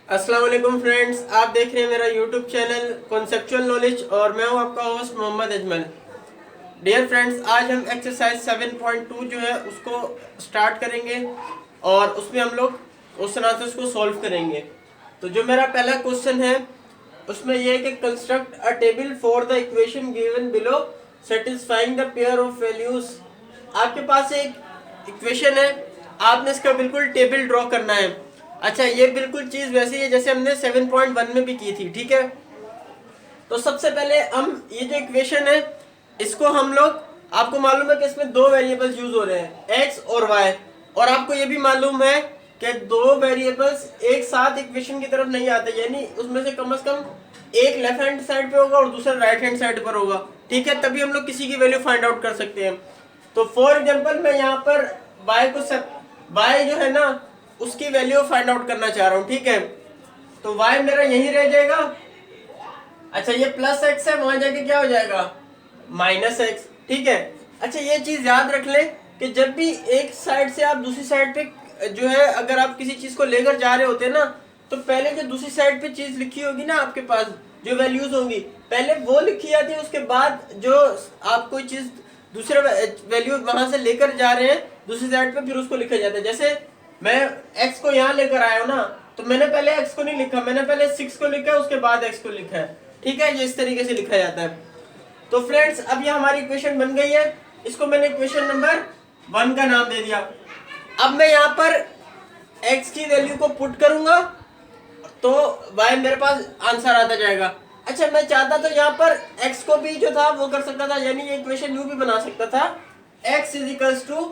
अस्सलाम वालेकुम फ्रेंड्स, आप देख रहे हैं मेरा यूट्यूब चैनल कॉन्सेप्चुअल नॉलेज और मैं हूं आपका host Mohammad Ajmal. Dear friends, आज हम एक्सरसाइज 7.2 जो है उसको स्टार्ट करेंगे और उसमें हम लोग क्वेश्चन आंसर्स को सॉल्व करेंगे। तो जो मेरा पहला क्वेश्चन है उसमें यह है कि construct a table for the equation given below satisfying the pair of values. आपके पास एक इक्वेशन है, आपने इसका बिल्कुल टेबल ड्रॉ करना है। अच्छा, ये बिल्कुल चीज वैसी है जैसे हमने 7.1 में भी की थी, ठीक है। तो सबसे पहले हम ये जो इक्वेशन है इसको हम लोग, आपको मालूम है कि इसमें दो वेरिएबल्स यूज हो रहे हैं, एक्स और वाई, और आपको ये भी मालूम है कि दो वेरिएबल्स एक साथ इक्वेशन की तरफ नहीं आते, यानी उसमें से कम एक लेफ्ट हैंड साइड पे होगा और दूसरा राइट हैंड साइड पर होगा, ठीक है। तभी हम लोग किसी की वैल्यू फाइंड आउट कर सकते हैं। तो फॉर एग्जांपल मैं यहाँ पर y को y जो है ना उसकी वैल्यू फाइंड आउट करना चाह रहा हूँ, ठीक है। तो y मेरा यही रह जाएगा। अच्छा, ये प्लस एक्स है, वहां जाके क्या हो जाएगा माइनस एक्स, ठीक है। अच्छा, ये चीज याद रख ले कि जब भी एक साइड से आप दूसरी साइड पे जो है, अगर आप किसी चीज को लेकर जा रहे होते हैं ना, तो पहले जो दूसरी साइड पे चीज लिखी होगी ना आपके पास, जो वैल्यूज होंगी पहले वो लिखी जाती है, उसके बाद जो आप कोई चीज दूसरे वैल्यू वहां से लेकर जा रहे हैं दूसरी साइड पे, फिर उसको लिखा जाता है। जैसे मैं एक्स को यहाँ लेकर आया हूँ ना, तो मैंने पहले एक्स को नहीं लिखा, मैंने पहले 6 को लिखा है, उसके बाद एक्स को लिखा है, ठीक है। ये इस तरीके से लिखा जाता है। तो फ्रेंड्स, अब ये हमारी इक्वेशन बन गई है, इसको मैंने इक्वेशन नंबर 1 का नाम दे दिया। अब मैं यहाँ पर x की वैल्यू को पुट करूंगा तो y मेरे पास आंसर आता जाएगा। अच्छा, मैं चाहता तो यहाँ पर x को भी जो था वो कर सकता था, यानी ये इक्वेशन यू भी बना सकता था, x इज इक्वल्स टू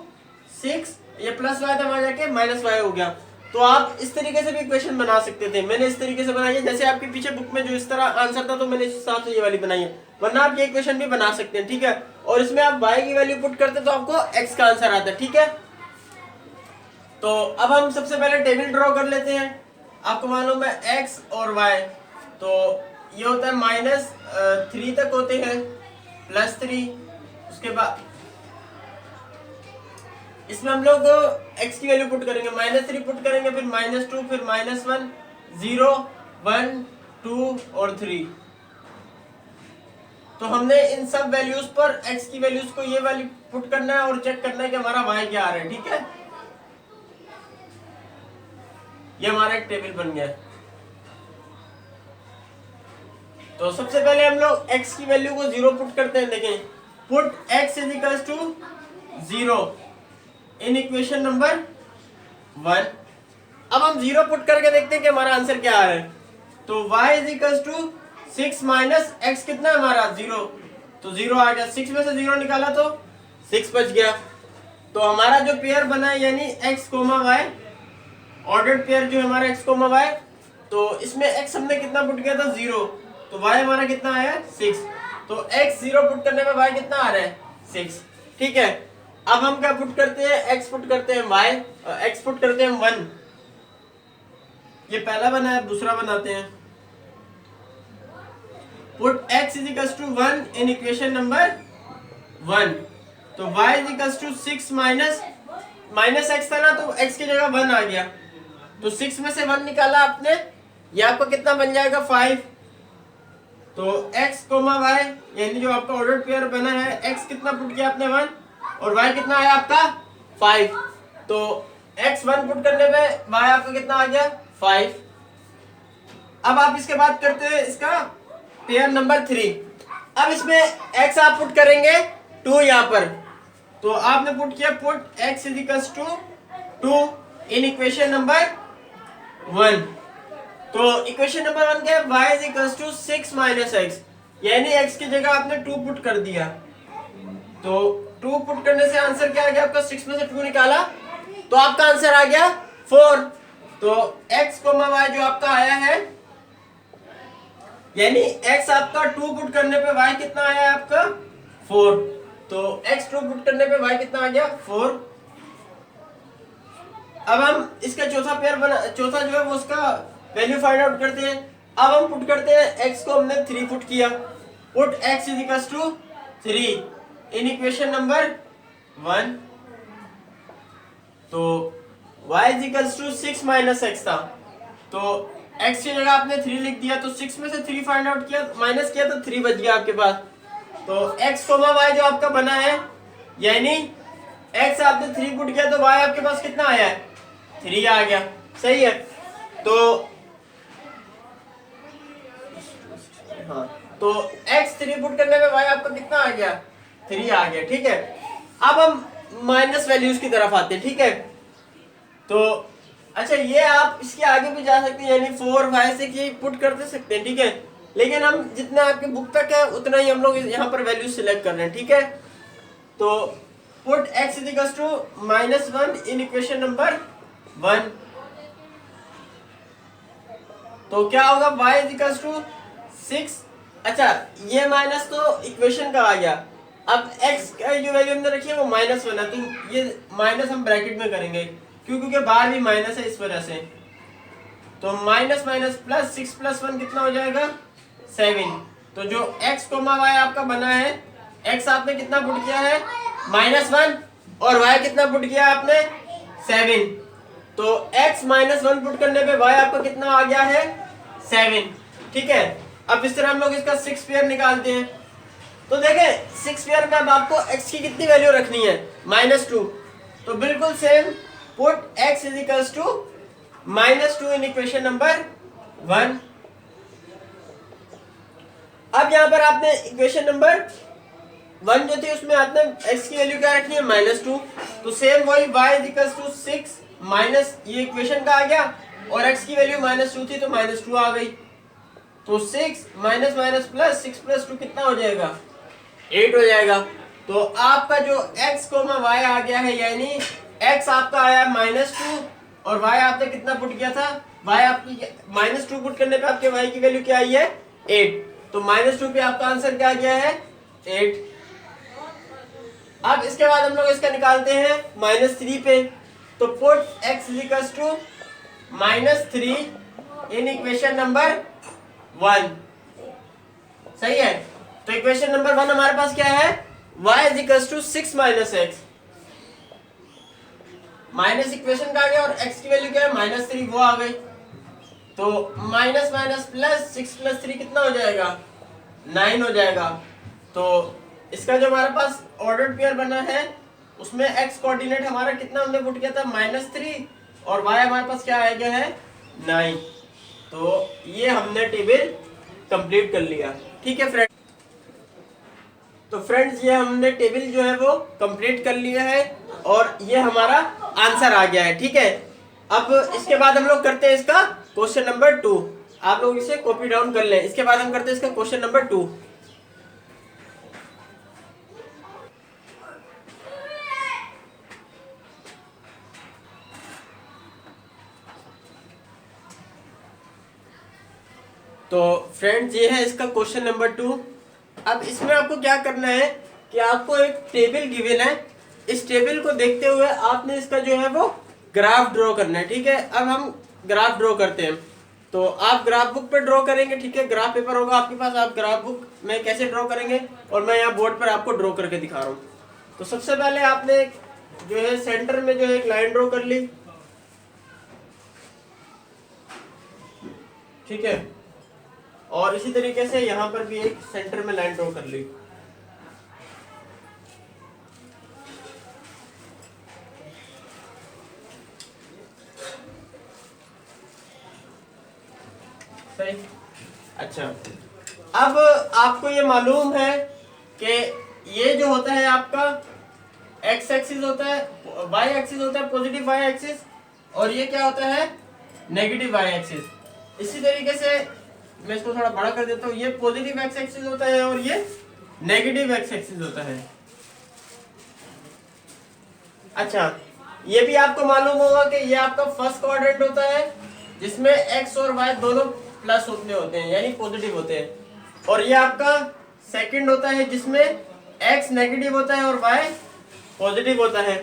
6, ये प्लस वाई था, वहां जाके माइनस वाई हो गया। तो आप इस तरीके से भी इक्वेशन बना सकते थे, मैंने इस तरीके से बनाई है, जैसे आपके पीछे बुक में जो इस तरह आंसर था तो मैंने इस हिसाब से ये वाली बनाई है, वरना आप ये इक्वेशन भी बना सकते हैं, ठीक है। और इसमें आप y की वैल्यू पुट करते तो आपको x का आंसर आता है, ठीक है। तो अब हम सबसे पहले टेबल ड्रॉ कर लेते हैं। आपको मालूम है x और y, तो ये होता है -3 तक होते हैं, +3, उसके बाद इसमें हम लोग x की वैल्यू पुट करेंगे, -3 पुट करेंगे, फिर -2, फिर -1, 0, 1, 2 और 3। तो हमने इन सब वैल्यूज पर x की वैल्यूज को ये वाली पुट करना है और चेक करना है कि हमारा y क्या आ रहा है, ठीक है। ये हमारा एक टेबल बन गया। तो सबसे पहले हम लोग x की वैल्यू को 0 पुट करते हैं। देखें, put x is equals to 0 in equation number 1। अब हम 0 पुट करके देखते हैं कि हमारा आंसर क्या आ रहा है। तो y is equals to 6 minus x कितना है हमारा 0, तो 0 आ गया। 6 में से 0 निकाला तो 6 बच गया। तो हमारा जो पेयर बना है यानी x comma y, ordered pair जो है हमारा x कोमा y, तो इसमें x हमने कितना पुट किया था 0, तो y हमारा कितना आया 6। तो x 0 पुट करने में y कितना आ रहा है 6, ठीक है। अब हम क्या पुट करते हैं, x पुट करते हैं y, x पुट करते हैं 1। ये पहला बना है, दूसरा बनाते हैं। Put x is equals to 1 in equation number 1। तो y is equals to 6 minus x था ना, तो x की जगह 1 आ गया, तो 6 में से 1 निकाला आपने, ये आपको कितना बन जाएगा 5। तो x कोमा y यानी जो आपका ऑर्डर्ड पेयर बना है, x कितना पुट किया आपने 1 और y कितना आया आपका 5। तो x 1 पुट करने पे y आपका कितना आ गया 5। अब आप इसके बाद करते हैं इसका पेयर नंबर 3। अब इसमें x आप पुट करेंगे 2 यहाँ पर, तो आपने पुट किया, put x is equals to 2 in equation number 1। तो इक्वेशन नंबर 1 क्या है, y is equals to 6 minus x, यानी x की जगह आपने 2 पुट कर दिया। तो 2 पुट करने से आंसर क्या आ गया आपका, 6 में से 2 निकाला तो आपका आंसर आ गया 4। तो x कोमा y जो आपका आया है, यानी x आपका 2 पुट करने पे y कितना आया आपका 4। तो x 2 पुट करने पे y कितना आ गया 4। अब हम इसका चौथा जो है वो उसका वैल्यू फाइंड आउट करते हैं। अब हम पुट करते हैं x को हमने 3 पुट किया, put x is equals to 3 in equation number 1। तो y is equals to 6 minus x था, तो x की जगह आपने 3 लिख दिया, तो 6 में से 3 फाइंड आउट किया, माइनस किया तो 3 बच गया आपके पास। तो x, y जो आपका बना है, यानी x आपने 3 पुट किया तो y आपके पास कितना आया है, 3 आ गया। सही है। तो हाँ, तो x 3 पुट करने में y आपका कितना आ गया, 3 आ गया। ठीक है, अब हम माइनस वैल्यूज की तरफ आते हैं। ठीक है, तो अच्छा, ये आप इसके आगे भी जा सकते हैं, यानी 4 5 6 ये पुट कर दे सकते हैं। ठीक है, लेकिन हम जितना आपके बुक तक है उतना ही हम लोग यहाँ पर वैल्यू सिलेक्ट कर रहे हैं। ठीक है, तो put x equals to -1 in equation number 1। तो क्या होगा, y इक्वल्स टू 6। अच्छा, ये माइनस तो इक्वेशन का आ गया। अब x का जो वैल्यू हमने रखी है वो -1 है, तो ये माइनस हम ब्रैकेट में करेंगे क्योंकि बाहर भी माइनस है, इस वजह से। तो माइनस माइनस प्लस 6 + 1 कितना हो जाएगा, 7। तो जो x, y आपका बना है, x आपने कितना पुट किया है, -1, और y कितना पुट किया आपने, 7। तो x -1 पुट करने पे y आपका कितना आ गया है, 7। ठीक है, अब इस तरह हम लोग इसका 6 पेयर निकालते हैं। तो देखें 6 पेयर में अब आपको x की कितनी वैल्यू रखनी है, -2। तो बिल्कुल same, put x equals to -2 in equation number 1। अब यहां पर आपने इक्वेशन नंबर 1 जो थी उसमें आपने x की वैल्यू क्या रखनी है, -2। तो सेम वही y इक्वल्स टू 6 माइनस ये इक्वेशन का आ गया, और x की वैल्यू -2 थी तो -2 आ गई। तो 6 माइनस माइनस प्लस 6 + 2 कितना हो जाएगा, 8 हो जाएगा। तो आपका जो x, y आ गया है, यानी x आपका आया -2 और y आपने कितना पुट किया था, y आपकी -2 पुट करने पे आपके y की वैल्यू क्या आई है, 8। तो -2 पे आपका आंसर क्या गया है, 8। अब इसके बाद हम लोग इसका निकालते हैं -3 पे। तो put x equals to -3 in equation number 1। सही है। तो इक्वेशन नंबर 1 हमारे पास क्या है, y equals to 6 - x। Minus equation का आ गया और x की वैल्यू क्या है, -3, वो आ गई। तो माइनस माइनस प्लस 6 + 3 कितना हो जाएगा, 9 हो जाएगा। तो इसका जो हमारे पास ऑर्डर्ड पेयर बना है उसमें x कोऑर्डिनेट हमारा कितना हमने पुट किया था, -3, और y हमारे पास क्या आ गया है, 9। तो ये हमने टेबल कंप्लीट कर लिया। ठीक है फ्रेंड, तो फ्रेंड्स ये हमने टेबल जो है वो कंप्लीट कर लिया है और ये हमारा आंसर आ गया है। ठीक है, अब इसके बाद हम लोग करते हैं इसका क्वेश्चन नंबर 2। आप लोग इसे कॉपी डाउन कर लें। इसके बाद हम करते हैं इसका क्वेश्चन नंबर 2। तो फ्रेंड्स ये है इसका क्वेश्चन नंबर 2। अब इसमें आपको क्या करना है कि आपको एक टेबल गिवन है, इस टेबल को देखते हुए आपने इसका जो है वो ग्राफ ड्रॉ करना है। ठीक है, अब हम ग्राफ ड्रॉ करते हैं। तो आप ग्राफ बुक पे ड्रॉ करेंगे। ठीक है, ग्राफ पेपर होगा आपके पास, आप ग्राफ बुक में कैसे ड्रॉ करेंगे और मैं यहाँ बोर्ड पर आपको ड्रॉ करके दिखा रहा हूँ। तो सबसे पहले आपने जो है सेंटर में जो है एक लाइन ड्रॉ कर ली। ठीक है, और इसी तरीके से यहाँ पर भी एक सेंटर में लाइन ड्रॉ कर ली। सही। अच्छा, अब आपको ये मालूम है कि ये जो होता है आपका x एक्सिस होता है, y एक्सिस होता है, पॉजिटिव y एक्सिस, और ये क्या होता है, नेगेटिव y एक्सिस। इसी तरीके से मैं इसको थोड़ा बड़ा कर देता हूँ, ये पॉजिटिव x एक्सिस होता है और ये नेगेटिव x एक्सिस होता है। अच्छा, ये भी आपको मालूम होगा कि ये आपका फर्स्ट क्वाड्रेंट होता है जिसमें x और y दोनों प्लस होते हैं यानी पॉजिटिव होते हैं, और ये आपका सेकंड होता है जिसमें x नेगेटिव होता है और y पॉजिटिव होता है।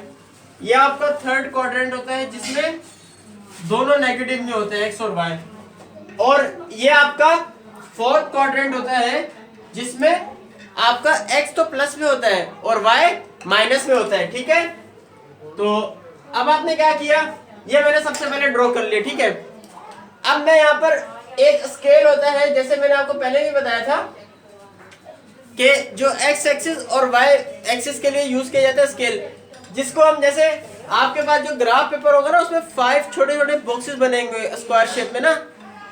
ये आपका थर्ड क्वाड्रेंट होता है जिसमें दोनों नेगेटिव में होते हैं x और y, और ये आपका फोर्थ क्वाड्रेंट होता है जिसमें आपका x तो प्लस में होता है और y माइनस में होता है। ठीक है, तो अब आपने क्या किया, ये मैंने सबसे पहले ड्रॉ कर लिया। ठीक है, अब मैं यहाँ पर एक स्केल होता है, जैसे मैंने आपको पहले भी बताया था कि जो एक्स एक्सिस और वाई एक्सिस के लिए यूज किया जाता है स्केल, जिसको हम जैसे आपके पास जो ग्राफ पेपर होगा ना उसमें 5 छोटे छोटे बॉक्सेस बनेंगे स्क्वायर शेप में ना,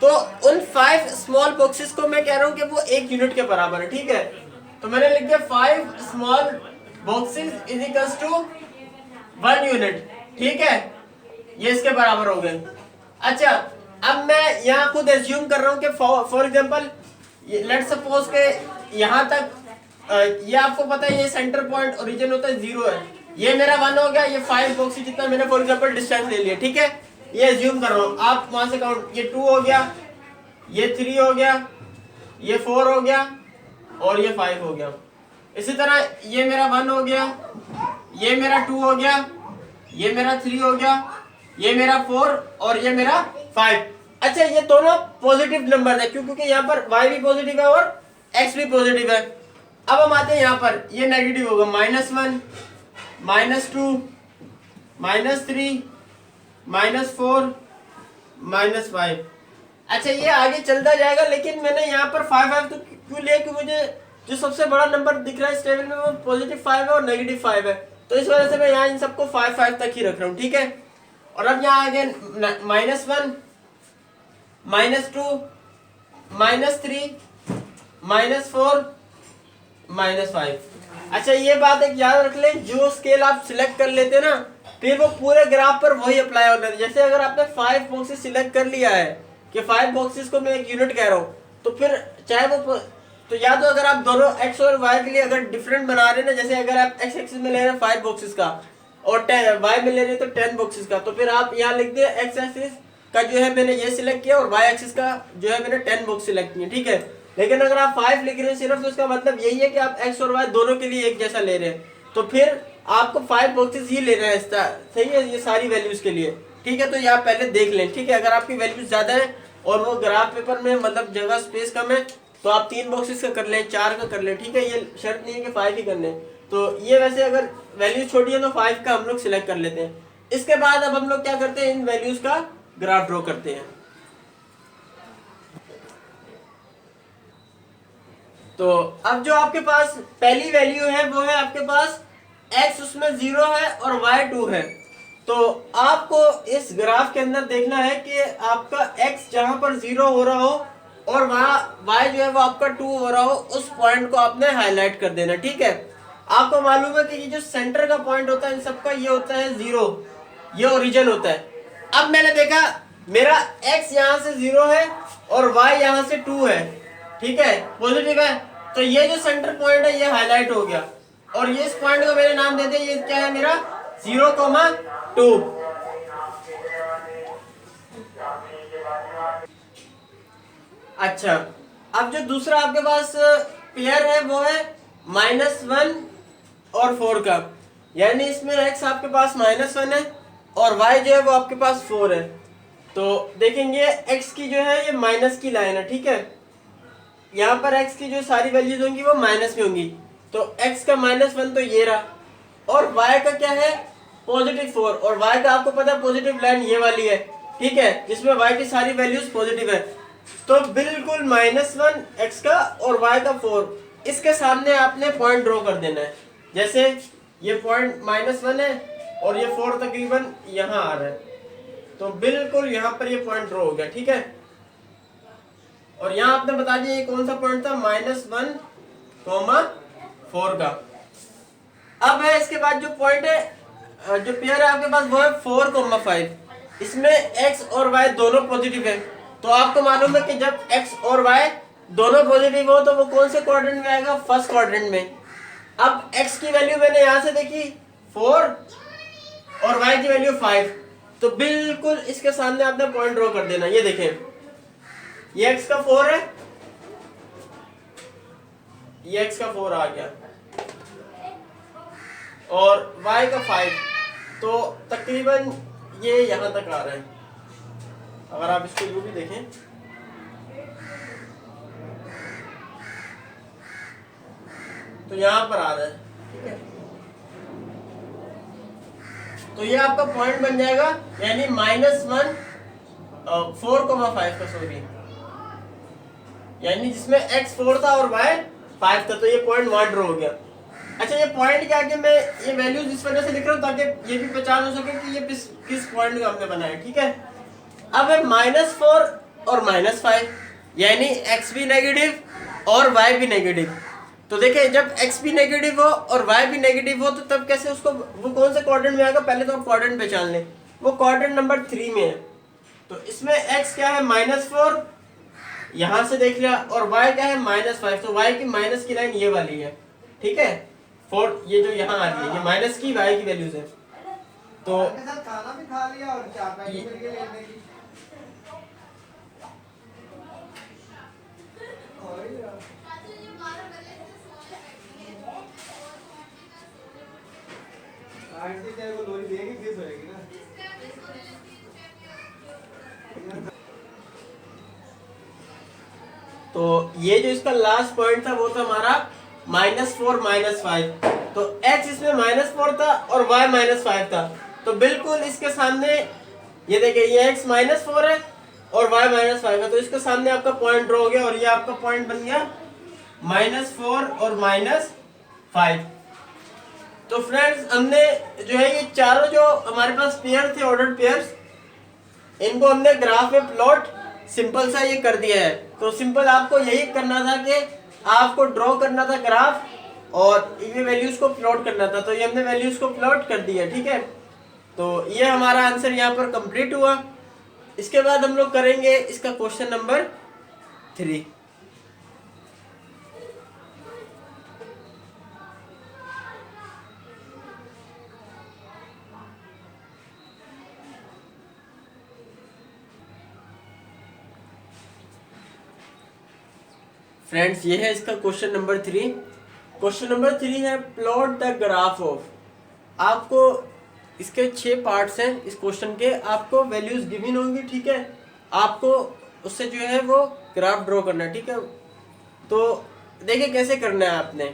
तो उन 5 स्मॉल बॉक्सेस को मैं कह रहा हूँ कि वो 1 यूनिट के बराबर है। ठीक है, तो मैंने लिख दिया 5 small boxes is equals to 1 unit. ठीक है, ये इसके बराबर हो गए। अच्छा, अब मैं यहाँ खुद एज्यूम कर रहा हूँ कि फॉर एग्जांपल लेट सपोज के यहाँ तक ये आपको पता है ये सेंटर पॉइंट ओरिजिन होता है 0 है, ये मेरा 1 हो गया, ये 5 बॉक्स जितना मैंने फॉर एग्जांपल डिस्टेंस ले लिया। ठीक है, ये एज्यूम कर रहा हूँ, आप वहां से काउंट, ये 2 हो गया, ये 3 हो गया, ये 4 हो गया और ये 5 हो गया। इसी तरह ये मेरा 1 हो गया, ये मेरा 2 हो गया, ये मेरा 3 हो गया, ये मेरा 4 और ये मेरा 5। अच्छा, ये दोनों पॉजिटिव नंबर है क्योंकि यहाँ पर y भी पॉजिटिव है और x भी पॉजिटिव है। अब हम आते हैं यहाँ पर, ये नेगेटिव होगा, -1, -2, -3, -4, -5। अच्छा, ये आगे चलता जाएगा, लेकिन मैंने यहाँ पर 5 तो क्यों लिया कि मुझे जो सबसे बड़ा नंबर दिख रहा है इस टेबल में वो +5 है और -5 है, तो इस वजह से मैं यहाँ इन सबको 5 तक ही रख रहा हूँ। ठीक है, और अब यहाँ आगे -1, -2, -3, -4, -5। अच्छा, ये बात एक याद रख लें, जो स्केल आप सिलेक्ट कर लेते ना फिर वो पूरे ग्राफ पर वही अप्लाई होता है। जैसे अगर आपने 5 बॉक्सेस सिलेक्ट कर लिया है कि 5 बॉक्सेस को मैं 1 यूनिट कह रहा हूँ, तो फिर चाहे वो तो या तो अगर आप दोनों x और y के लिए अगर डिफरेंट बना रहे हैं ना, जैसे अगर आप x एक्सिस में ले रहे हैं 5 बॉक्सेस का और y में ले रहे हैं तो 10 बॉक्सेस का, तो फिर आप यहाँ लिख दिए x एक्सिस का जो है मैंने ये सिलेक्ट किया और y एक्सिस का जो है मैंने 10 बॉक्स सिलेक्ट किए। ठीक है, लेकिन अगर आप 5 लिख रहे हैं सिर्फ, तो उसका मतलब यही है कि आप x और y दोनों के लिए एक जैसा ले रहे हैं, तो फिर आपको 5 बॉक्सेस ही लेना है, सही है, ये सारी वैल्यूज के लिए। ठीक है, तो यहाँ पहले देख लें। ठीक है, अगर आपकी वैल्यूज ज्यादा है और वो ग्राफ पेपर में मतलब जगह स्पेस कम है तो आप 3 बॉक्सेस का कर लें, 4 का कर लें। ठीक है, ये शर्त नहीं है कि 5 ही करने, तो ये वैसे अगर वैल्यू छोटी है तो 5 का हम लोग सिलेक्ट कर लेते हैं। इसके बाद अब हम लोग क्या करते हैं, इन वैल्यूज का ग्राफ ड्रॉ करते हैं। तो अब जो आपके पास पहली वैल्यू है वो है आपके पास x, उसमें 0 है और y 2 है। तो आपको इस ग्राफ के अंदर देखना है कि आपका x जहां पर 0 हो रहा हो और वहाँ y जो है वो आपका 2 हो रहा हो, उस पॉइंट को आपने हाईलाइट कर देना। ठीक है, आपको मालूम है कि ये जो सेंटर का पॉइंट होता है इन सबका, ये होता है 0, ये ओरिजिन होता है। अब मैंने देखा मेरा x यहाँ से 0 है और y यहाँ से 2 है, ठीक है, पॉजिटिव है, तो ये जो सेंटर पॉइंट है ये हाईलाइट हो गया और ये इस पॉइंट को मैंने नाम दे दिया, ये क्या है मेरा 0,2। अच्छा, अब जो दूसरा आपके पास पेयर है वो है -1 और 4 का, यानी इसमें x आपके पास -1 है और y जो है वो आपके पास 4 है। तो देखेंगे x की जो है ये माइनस की लाइन है। ठीक है, यहाँ पर x की जो सारी वैल्यूज होंगी वो माइनस में होंगी, तो x का -1 तो ये रहा और y का क्या है +4, और y का आपको पता है पॉजिटिव लाइन ये वाली है। ठीक है, जिसमें y की सारी वैल्यूज पॉजिटिव है, तो बिल्कुल -1 x का और y का 4, इसके सामने आपने पॉइंट ड्रॉ कर देना है। जैसे ये पॉइंट -1 है और ये 4 तकरीबन यहाँ आ रहा है, तो बिल्कुल यहाँ पर ये पॉइंट ड्रॉ हो गया। ठीक है, और यहाँ आपने बता दिया ये कौन सा पॉइंट था, -1,4 का। अब है इसके बाद जो पॉइंट है, जो पेयर है आपके पास वो है 4,5, इसमें x और y दोनों पॉजिटिव है। तो आपको मालूम है कि जब x और y दोनों पॉजिटिव हो तो वो कौन से क्वाड्रेंट में आएगा, फर्स्ट क्वाड्रेंट में। अब x की वैल्यू मैंने यहां से देखी 4 और y की वैल्यू 5, तो बिल्कुल इसके सामने आपने पॉइंट ड्रॉ कर देना। ये देखें, ये x का 4 है, ये x का 4 आ गया और y का 5, तो तकरीबन ये यहां तक आ रहा है। अगर आप इसको यूं भी देखें तो यहां पर आ रहा है। ठीक है, तो ये आपका पॉइंट बन जाएगा, यानी -1 4,5 का, सॉरी, यानी जिसमें x 4 था और y 5 था, तो ये पॉइंट वहां ड्रॉ हो गया। अच्छा, ये पॉइंट के आगे मैं ये वैल्यूज इस वजह से लिख रहा हूँ ताकि ये भी पहचान हो सके कि ये किस पॉइंट का हमने बनाया, ठीक है। अब है -4 और -5, यानी x भी नेगेटिव और y भी नेगेटिव। तो देखिए, जब x भी नेगेटिव हो और y भी नेगेटिव हो तो तब कैसे उसको, वो कौन से क्वाड्रेंट में आएगा, पहले तो आप क्वाड्रेंट पहचान लें, वो क्वाड्रेंट नंबर 3 में है। तो इसमें x क्या है, -4, यहां से देख लिया, और y क्या है, -5, तो y की माइनस की लाइन ये वाली है, ठीक है। 4 ये जो यहाँ आ रही है, ये माइनस की y की वैल्यूज है। तो खाना भी खा लिया और चाय पानी मिल गई लेने की। आंटी तेरे को लोरी देगी, किस होएगी ना। तो ये जो इसका लास्ट पॉइंट था वो था हमारा -4 -5, तो x इसमें -4 था और y -5 था, तो बिल्कुल इसके सामने ये देखिए, ये x -4 है और y -5 है, तो इसके सामने आपका पॉइंट ड्रॉ हो गया और ये आपका पॉइंट बन गया -4 और -5। तो फ्रेंड्स, हमने जो है ये चारों जो हमारे पास पेयर थे, ऑर्डर्ड पेयर्स, इनको हमने ग्राफ में प्लॉट सिंपल सा ये कर दिया है। तो सिंपल आपको यही करना था कि आपको ड्रॉ करना था ग्राफ और ये वैल्यूज को प्लॉट करना था, तो ये हमने वैल्यूज को प्लॉट कर दिया, ठीक है। तो ये हमारा आंसर यहाँ पर कंप्लीट हुआ। इसके बाद हम लोग करेंगे इसका क्वेश्चन नंबर 3। फ्रेंड्स, ये है इसका क्वेश्चन नंबर 3। क्वेश्चन नंबर 3 है प्लॉट द ग्राफ ऑफ। आपको इसके 6 पार्ट्स हैं इस क्वेश्चन के, आपको वैल्यूज गिवन होंगी, ठीक है। आपको उससे जो है वो ग्राफ ड्रॉ करना है, ठीक है। तो देखिए कैसे करना है आपने।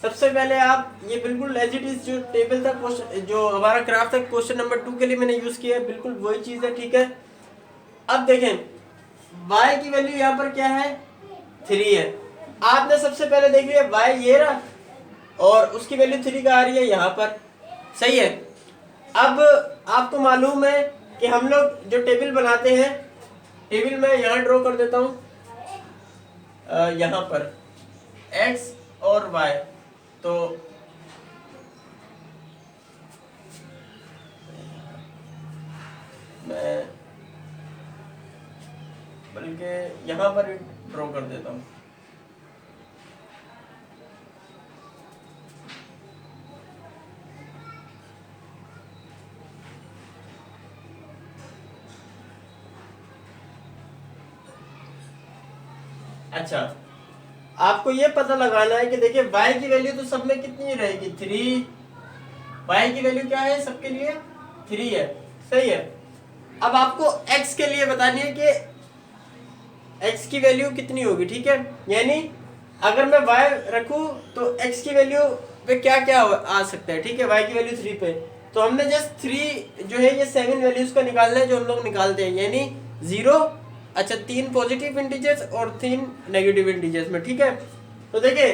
सबसे पहले आप ये बिल्कुल एज इट इज जो टेबल था, क्वेश्चन जो हमारा ग्राफ था क्वेश्चन नंबर 2 के लिए मैंने यूज किया है, बिल्कुल वही चीज है, ठीक है। अब देखें, y की वैल्यू यहाँ पर क्या है, 3 है। आपने सबसे पहले देख लिया y ये रहा और उसकी वैल्यू 3 का आ रही है यहाँ पर, सही है। अब आपको मालूम है कि हम लोग जो टेबल बनाते हैं, टेबल में यहाँ ड्रॉ कर देता हूँ, यहाँ पर x और y, तो मैं बल्कि यहाँ पर ड्रॉ कर देता हूँ। अच्छा, आपको ये पता लगाना है कि देखिए y की वैल्यू तो सब में कितनी रहेगी, 3। y की वैल्यू क्या है सबके लिए, 3 है, सही है। अब आपको x के लिए बतानी है कि x की वैल्यू कितनी होगी, ठीक है। यानी अगर मैं y रखूं तो x की वैल्यू पे क्या क्या आ सकता है, ठीक है। y की वैल्यू 3 पे, तो हमने जस्ट 3 जो है ये 7 वैल्यूज का निकालना है जो हम लोग निकालते हैं, यानी 0, अच्छा 3 पॉजिटिव इंटीजर्स और 3 नेगेटिव इंटीजर्स में, ठीक है। तो देखिए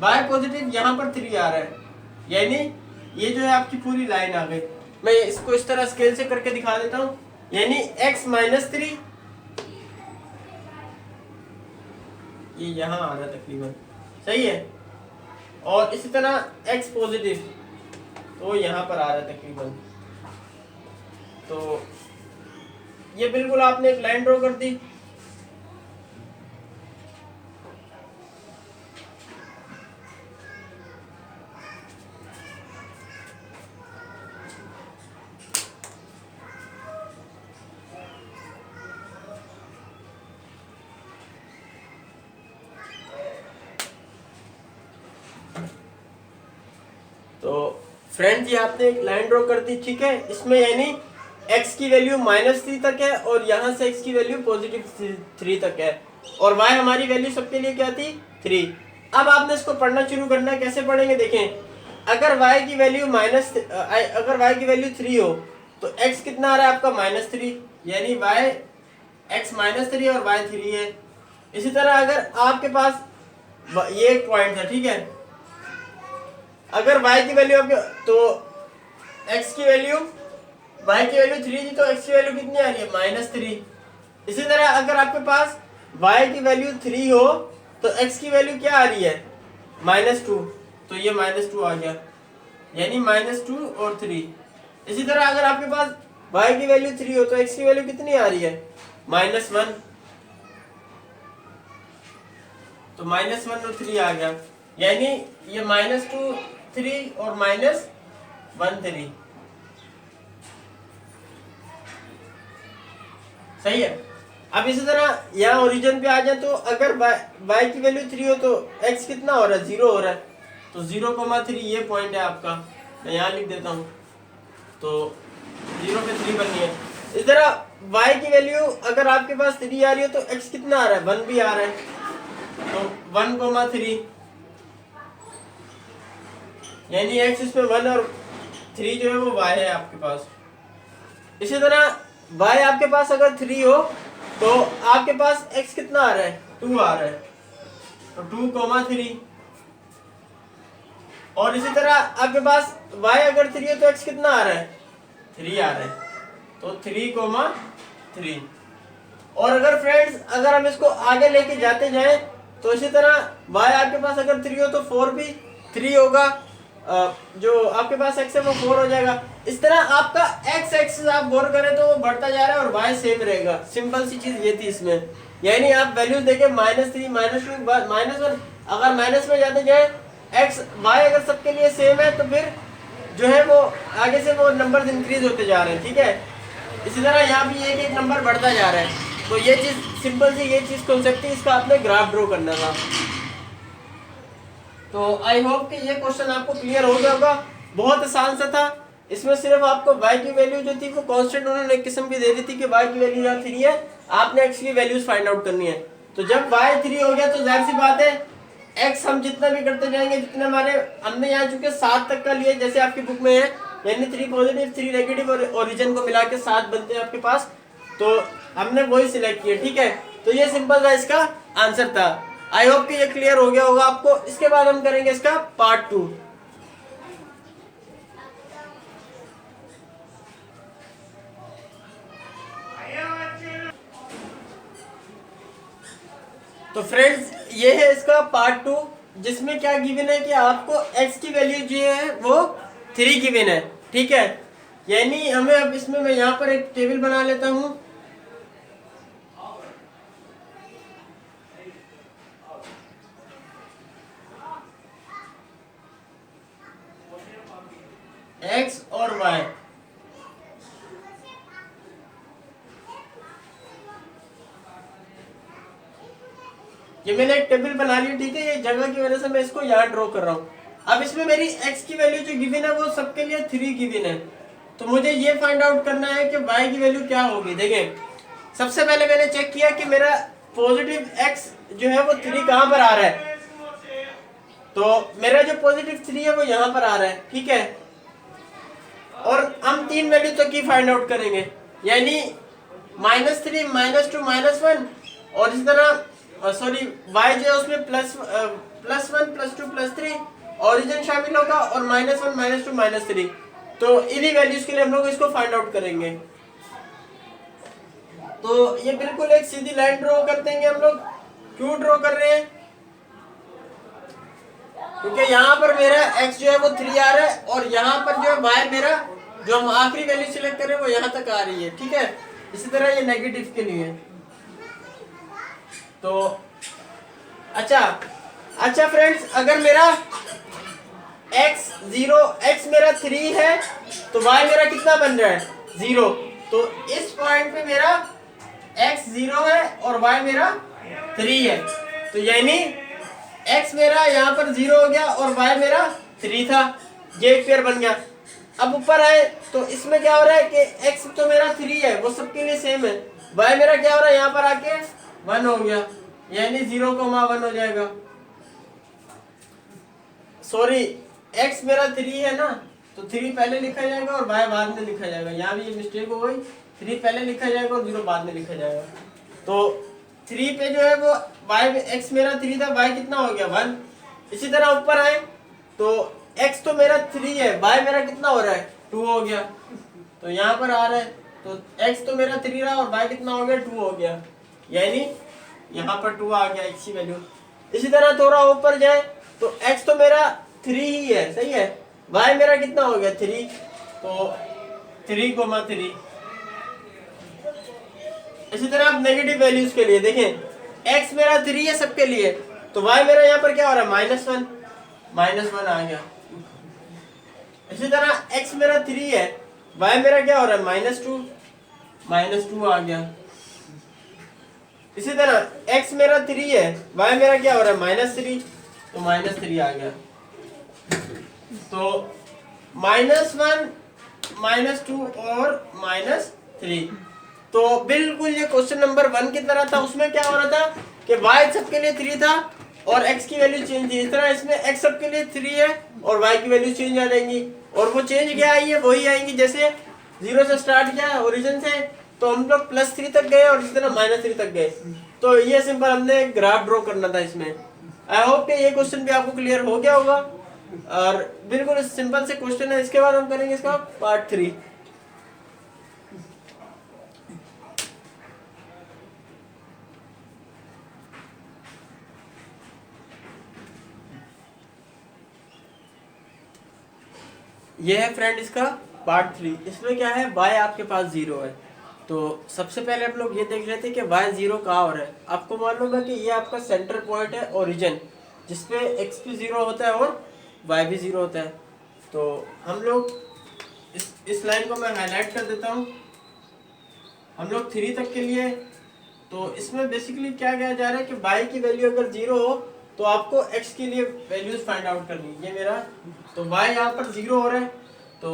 y पॉजिटिव यहाँ पर 3 आ रहा है, यानी ये जो है आपकी पूरी लाइन आ गई। मैं इसको इस तरह स्केल से करके दिखा देता हूँ, यानी x -3 ये यहाँ आ रहा है तकरीबन, सही है। और इसी तरह x पॉजिटिव तो यहाँ पर आ रहा है तकरीबन। तो ये बिल्कुल आपने एक लाइन ड्रॉ कर दी। तो फ्रेंड्स, ये आपने एक लाइन ड्रॉ कर दी, ठीक है। इसमें यानी x की वैल्यू -3 तक है और यहाँ से x की वैल्यू +3 तक है, और y हमारी वैल्यू सबके लिए क्या थी, 3। अब आपने इसको पढ़ना शुरू करना है। कैसे पढ़ेंगे, देखें, अगर y की वैल्यू अगर y की वैल्यू 3 हो तो x कितना आ रहा है आपका, -3, यानी y x -3 और y 3 है। इसी तरह अगर आपके पास ये एक पॉइंट है, ठीक है, अगर y की वैल्यू आपके तो x की वैल्यू y की वैल्यू 3 थी तो x की वैल्यू कितनी आ रही है -3। इसी तरह अगर आपके पास y की वैल्यू 3 हो तो x की वैल्यू क्या आ रही है -2, तो ये -2 आ गया, यानी -2 और 3। इसी तरह अगर आपके पास y की वैल्यू 3 हो तो x की वैल्यू कितनी आ रही है -1, तो -1 और 3 आ गया, यानी ये -2 3 और -1 3, सही है। अब इसी तरह यहाँ ओरिजिन पे आ जाए तो अगर y की वैल्यू 3 हो तो x कितना हो रहा है 0 हो रहा है, तो 0,3 ये पॉइंट है आपका, मैं यहाँ लिख देता हूँ, तो 0 पे 3 बननी है। इस तरह y की वैल्यू अगर आपके पास 3 आ रही है तो x कितना आ रहा है 1 भी आ रहा है, तो 1,3, यानी x इसमें 1 और 3 जो है वो y है आपके पास। इसी तरह y आपके पास अगर 3 हो तो आपके पास x कितना आ रहा है 2 आ रहा है, तो 2,3, और इसी तरह आपके पास y अगर 3 है तो x कितना आ रहा है 3 आ रहा है, तो 3,3। और अगर फ्रेंड्स अगर हम इसको आगे लेके जाते जाएं तो इसी तरह y आपके पास अगर 3 हो तो 4 भी 3 होगा, जो आपके पास x है वो 4 हो जाएगा। इस तरह आपका x एक्सिस आप गौर करें तो वो बढ़ता जा रहा है और y सेम रहेगा। सिंपल सी चीज ये थी इसमें, यानी आप वैल्यूज देखें -3 -2 -1, अगर माइनस में जाते जाए x y अगर सबके लिए सेम है तो फिर जो है वो आगे से वो नंबर इंक्रीज होते जा रहे हैं, ठीक है। इसी तरह यहाँ भी एक एक नंबर बढ़ता जा रहा है, तो ये चीज सिंपल सी ये चीज कॉन्सेप्ट है, इसका आपने ग्राफ ड्रॉ करना था। तो आई होप कि ये क्वेश्चन आपको क्लियर हो गया होगा, बहुत आसान सा था। इसमें सिर्फ आपको y की वैल्यू जो थी वो कांस्टेंट उन्होंने एक किस्म की दे दी थी कि y की वैल्यू यहाँ 3 है, आपने x की वैल्यूज फाइंड आउट करनी है। तो जब y 3 हो गया तो जाहिर सी बात है x हम जितना भी करते जाएंगे, जितने हमारे हमने यहाँ चूंकि 7 तक का लिए जैसे आपकी बुक में है, यानी 3 पॉजिटिव 3 नेगेटिव और ओरिजिन को मिला के 7 बनते हैं आपके पास, तो हमने वही सिलेक्ट किया, ठीक है। तो ये सिंपल सा इसका आंसर था। आई होप कि ये क्लियर हो गया होगा आपको। इसके बाद हम करेंगे इसका पार्ट 2। तो फ्रेंड्स ये है इसका पार्ट 2, जिसमें क्या गिवन है कि आपको x की वैल्यू जो है वो 3 गिवन है, ठीक है। यानी हमें अब इसमें मैं यहाँ पर एक टेबल बना लेता हूँ। x और y, ये मैंने एक टेबल बना ली, ठीक है। ये जगह की वजह से मैं इसको यहाँ ड्रॉ कर रहा हूँ। अब इसमें मेरी x की वैल्यू जो गिवन है वो सबके लिए 3 गिवन है, तो मुझे ये फाइंड आउट करना है कि y की वैल्यू क्या होगी। देखें सबसे पहले मैंने चेक किया कि मेरा पॉजिटिव x जो है वो 3 कहाँ पर आ रहा है, तो मेरा जो पॉजिटिव 3 है वो यहाँ पर आ रहा है, ठीक है। और हम 3 वैल्यू तक की फाइंड आउट करेंगे, यानी -3 -2 -1, और इस तरह सॉरी y जो है उसमें +1 +2 +3 ओरिजिन शामिल होगा, और -1 -2 -3, तो इन्हीं वैल्यूज के लिए हम लोग इसको फाइंड आउट करेंगे। तो ये बिल्कुल एक सीधी लाइन ड्रॉ कर देंगे हम लोग। क्यों ड्रॉ कर रहे हैं, क्योंकि यहाँ पर मेरा x जो है वो 3 आ रहा है, और यहाँ पर जो है y मेरा जो हम आखिरी वैल्यू सिलेक्ट करें वो यहाँ तक आ रही है, ठीक है। इसी तरह ये नेगेटिव के लिए, तो अच्छा फ्रेंड्स, अगर मेरा x मेरा 3 है तो y मेरा कितना बन रहा है 0, तो इस पॉइंट पे मेरा x 0 है और y मेरा 3 है, तो यानी x मेरा यहाँ पर 0 हो गया और y मेरा 3 था, ये एक पेयर बन गया। अब ऊपर आए तो इसमें क्या हो रहा है कि x तो मेरा 3 है, वो सबके लिए सेम है, y मेरा क्या हो रहा है यहाँ पर आके 1 हो गया, यानी 0,1 हो जाएगा। सॉरी x मेरा 3 है ना, तो 3 पहले लिखा जाएगा और y बाद में लिखा जाएगा। यहाँ भी ये मिस्टेक हो गई, 3 पहले लिखा जाएगा और 0 बाद में लिखा जाएगा। तो 3 पे जो है वो y x मेरा 3 था, y कितना हो गया 1। इसी तरह ऊपर आए तो x तो मेरा 3 है, y मेरा कितना हो रहा है 2 हो गया। तो यहाँ पर आ रहा है तो x तो मेरा 3 रहा और y कितना हो गया 2 हो गया, यानी यहाँ पर 2 आ गया x की वैल्यू। इसी तरह थोड़ा ऊपर जाए तो x तो मेरा 3 ही है, सही है, y मेरा कितना हो गया 3, तो 3,3। इसी तरह आप नेगेटिव वैल्यूज के लिए देखें, x मेरा 3 है सबके लिए, तो y मेरा यहाँ पर क्या हो रहा है -1, -1 आ गया। इसी तरह x मेरा 3 है, y मेरा क्या हो रहा है -2, -2 आ गया। इसी तरह x मेरा 3 है, y मेरा क्या हो रहा है -3, तो -3 आ गया। तो -1, -2 और -3। तो बिल्कुल ये क्वेश्चन नंबर 1 की तरह था। उसमें क्या हो रहा था कि y सबके लिए 3 था और x की वैल्यू चेंज थी। इस तरह इसमें x सबके लिए 3 है और y की वैल्यू चेंज आ जाएंगी, और वो चेंज क्या आई है वही आएंगी जैसे 0 से स्टार्ट किया ओरिजिन से, तो हम लोग +3 तक गए और इस तरह -3 तक गए। तो ये सिंपल हमने ग्राफ ड्रॉ करना था इसमें। आई होप कि ये क्वेश्चन भी आपको क्लियर हो गया होगा, और बिल्कुल सिंपल से क्वेश्चन है। इसके बाद हम करेंगे इसका पार्ट 3। ये है फ्रेंड इसका पार्ट 3। इसमें क्या है, y आपके पास 0 है। तो सबसे पहले हम लोग ये देख लेते हैं कि y 0 कहाँ हो रहा है। आपको मालूम है कि ये आपका सेंटर पॉइंट है ओरिजिन, जिसपे x भी 0 होता है और y भी 0 होता है। तो हम लोग इस लाइन को मैं हाईलाइट कर देता हूँ। हम लोग 3 तक के लिए, तो इसमें बेसिकली क्या किया जा रहा है कि y की वैल्यू अगर 0 हो तो आपको x के लिए वैल्यूज फाइंड आउट करनी है। ये मेरा तो y यहाँ पर 0 हो रहा है, तो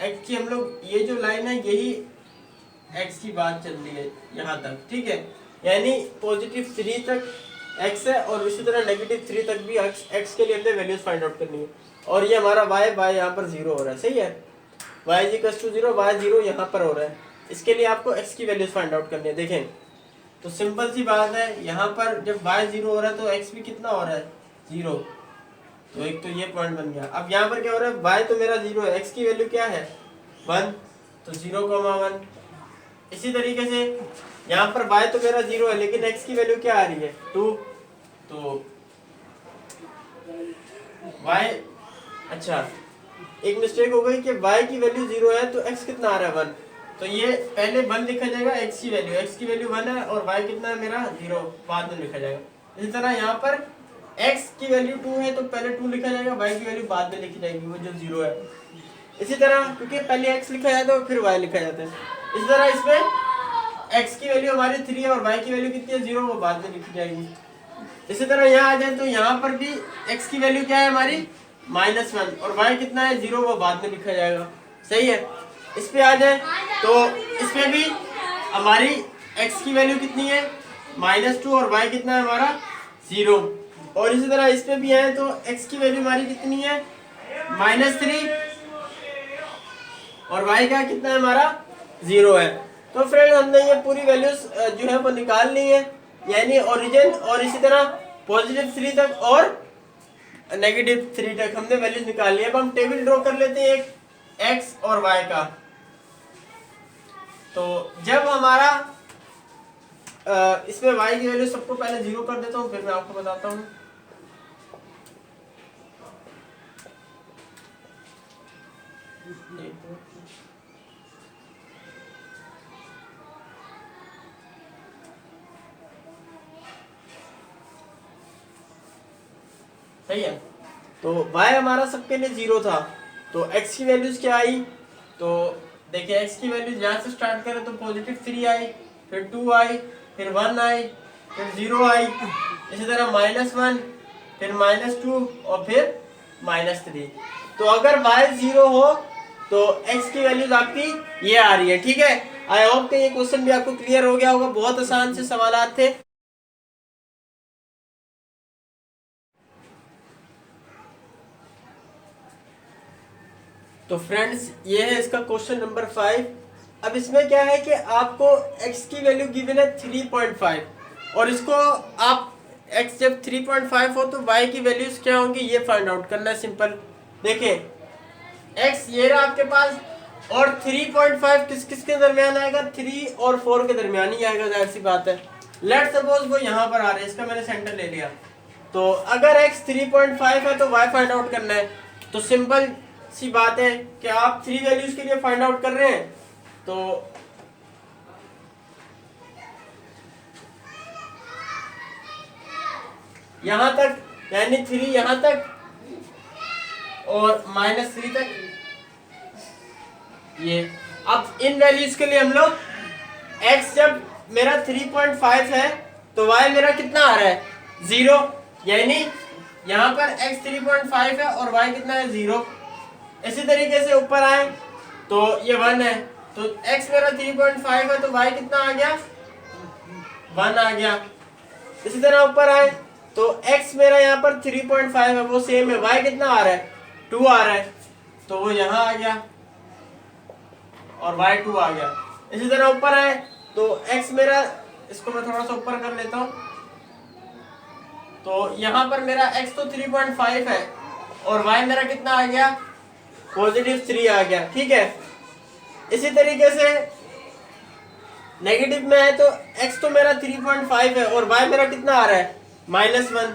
x की हम लोग ये जो लाइन है यही x की बात चल रही है यहाँ तक, ठीक है। यानी +3 तक x है और इसी तरह -3 तक भी x के लिए हमने वैल्यूज फाइंड आउट करनी है। और ये हमारा y यहाँ पर 0 हो रहा है, सही है। y = 0, y 0 यहाँ पर हो रहा है। इसके लिए आपको x की वैल्यूज फाइंड आउट करनी है। देखें तो सिंपल सी बात है, यहाँ पर जब y 0 हो रहा है तो x भी कितना हो रहा है 0, तो एक तो ये पॉइंट बन गया। अब यहाँ पर क्या हो रहा है, y तो मेरा 0 है, x की वैल्यू क्या है 1, तो 0,1। इसी तरीके से यहाँ पर y तो मेरा 0 है लेकिन x की वैल्यू क्या आ रही है 2, तो y, अच्छा एक मिस्टेक हो गई कि y की वैल्यू 0 है तो x कितना आ रहा है 1, तो ये पहले 1 लिखा जाएगा x की वैल्यू 1 है और y कितना है मेरा 0, बाद में लिखा जाएगा। इसी तरह यहाँ पर x की वैल्यू 2 है तो पहले 2 लिखा जाएगा, y की वैल्यू बाद में लिखी जाएगी, वो जो 0 है। इसी तरह क्योंकि पहले x लिखा जाता है फिर y लिखा जाता है। इसी तरह इसमें x की वैल्यू हमारी 3 है और y की वैल्यू कितनी है 0, वो बाद में लिखी जाएगी। इसी तरह यहाँ आ जाए तो यहाँ पर भी x की वैल्यू क्या है हमारी -1 और y कितना है 0, वो बाद में लिखा जाएगा, सही है। इस पे आ जाए तो इसमें भी हमारी x की वैल्यू कितनी है -2 और y कितना है हमारा 0। और इसी तरह इस पे भी आए तो x की वैल्यू हमारी कितनी है -3 और y का कितना है हमारा 0 है। तो फ्रेंड हमने ये पूरी वैल्यूज जो है वो निकाल ली है, यानी ओरिजिन और इसी तरह +3 तक और -3 तक हमने वैल्यूज निकाल ली। अब हम टेबल ड्रॉ कर लेते हैं एक x और y का। तो जब हमारा इसमें y की वैल्यू सबको पहले 0 कर देता हूँ, फिर मैं आपको बताता हूँ। सही है, तो y हमारा सबके लिए 0 था, तो x की वैल्यूज क्या आई, तो देखिए x की वैल्यूज यहाँ से स्टार्ट करें तो +3 आई, फिर 2 आई, फिर 1 आई, फिर 0 आई, इसी तरह -1, फिर -2 और फिर -3। तो अगर y 0 हो तो x की वैल्यूज आपकी ये आ रही है, ठीक है। आई होप कि ये क्वेश्चन भी आपको क्लियर हो गया होगा, बहुत आसान से सवाल थे। तो फ्रेंड्स ये है इसका क्वेश्चन नंबर 5। अब इसमें क्या है कि आपको x की वैल्यू गिवन है 3.5 और इसको आप x जब 3.5 हो तो y की वैल्यूज क्या होंगी ये फाइंड आउट करना है। सिंपल देखें, x ये रहा आपके पास और 3.5 किस किस के दरमियान आएगा, 3 और 4 के दरमियान ही आएगा, जाहिर सी बात है। लेट सपोज वो यहाँ पर आ रहे हैं, इसका मैंने सेंटर ले लिया। तो अगर x 3.5 है तो y फाइंड आउट करना है। तो सिंपल सी बात है कि आप 3 वैल्यूज के लिए फाइंड आउट कर रहे हैं तो यहां तक यानी 3 यहां तक और -3 तक ये। अब इन वैल्यूज के लिए हम लोग x जब मेरा 3.5 है तो y मेरा कितना आ रहा है 0, यानी यहाँ पर x 3.5 है और y कितना है 0। इसी तरीके से ऊपर आए तो ये 1 है, तो x मेरा 3.5 है तो y कितना आ गया 1 आ गया। इसी तरह ऊपर आए तो x मेरा यहाँ पर 3.5 है वो सेम है, y कितना आ रहा है 2 आ रहा है तो वो यहाँ आ गया और y 2 आ गया। इसी तरह ऊपर आए तो x मेरा, इसको मैं थोड़ा सा ऊपर कर लेता हूँ, तो यहाँ पर मेरा x तो 3.5 है और y मेरा कितना आ गया +3 आ गया, ठीक है। इसी तरीके से नेगेटिव में है तो x तो मेरा 3.5 है और y मेरा कितना आ रहा है -1,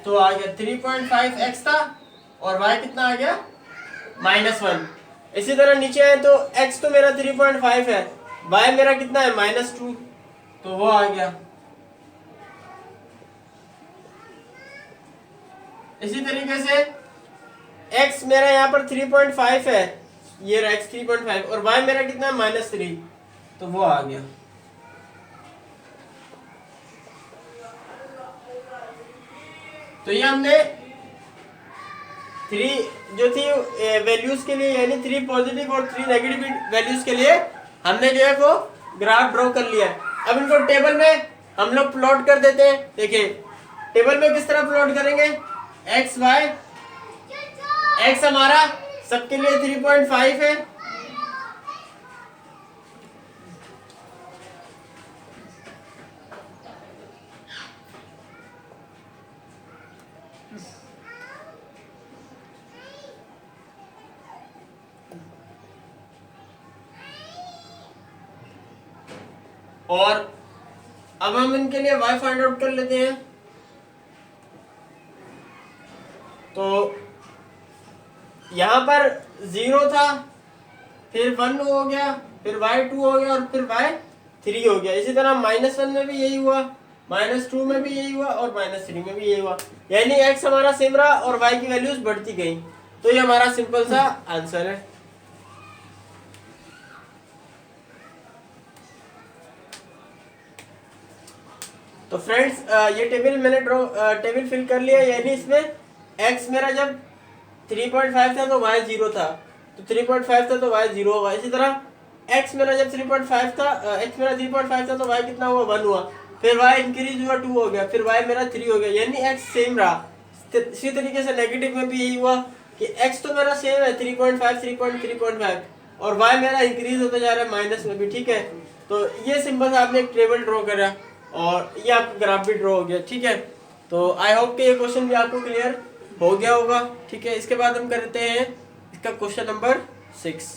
तो आ गया 3.5 x था और y कितना आ गया -1। इसी तरह नीचे है तो x तो मेरा 3.5 है, y मेरा कितना है -2, तो वो आ गया। इसी तरीके से x मेरा यहाँ पर 3.5 है, ये रहा x 3.5 और y मेरा कितना है -3, तो वो आ गया। तो ये हमने 3 जो थी वैल्यूज के लिए यानी 3 पॉजिटिव और 3 नेगेटिव वैल्यूज के लिए हमने जो है वो ग्राफ ड्रॉ कर लिया। अब इनको टेबल में हम लोग प्लॉट कर देते हैं। देखिए टेबल में किस तरह प्लॉट करेंगे, एक्स वाई, एक्स हमारा सबके लिए 3.5 है, और अब हम इनके लिए y फाइंड आउट कर लेते हैं। तो यहां पर 0 था, फिर 1 हो गया, फिर y2 हो गया और फिर y3 हो गया। इसी तरह -1 में भी यही हुआ, -2 में भी यही हुआ और -3 में भी यही हुआ, यानी x हमारा सेम रहा और y की वैल्यूज बढ़ती गई। तो ये हमारा सिंपल सा आंसर है। तो फ्रेंड्स ये टेबल मैंने टेबल फिल कर लिया, यानी इसमें x मेरा जब 3.5 था तो y 0 था, तो 3.5 था तो y 0 होगा। इसी तरह x मेरा जब 3.5 था, x मेरा 3.5 था तो y कितना हुआ 1 हुआ, फिर y इंक्रीज हुआ 2 हो गया, फिर y मेरा 3 हो गया, यानी x सेम रहा। इसी तरीके से नेगेटिव में भी यही हुआ कि x तो मेरा सेम है 3.5 3.5 और y मेरा इंक्रीज होता जा रहा है माइनस में भी, ठीक है। तो ये सिंपल सा आपने एक टेबल ड्रॉ करा और ये आपका ग्राफ भी ड्रॉ हो गया, ठीक है। तो आई होप कि ये क्वेश्चन भी आपको क्लियर हो गया होगा, ठीक है। इसके बाद हम करते हैं इसका क्वेश्चन नंबर 6।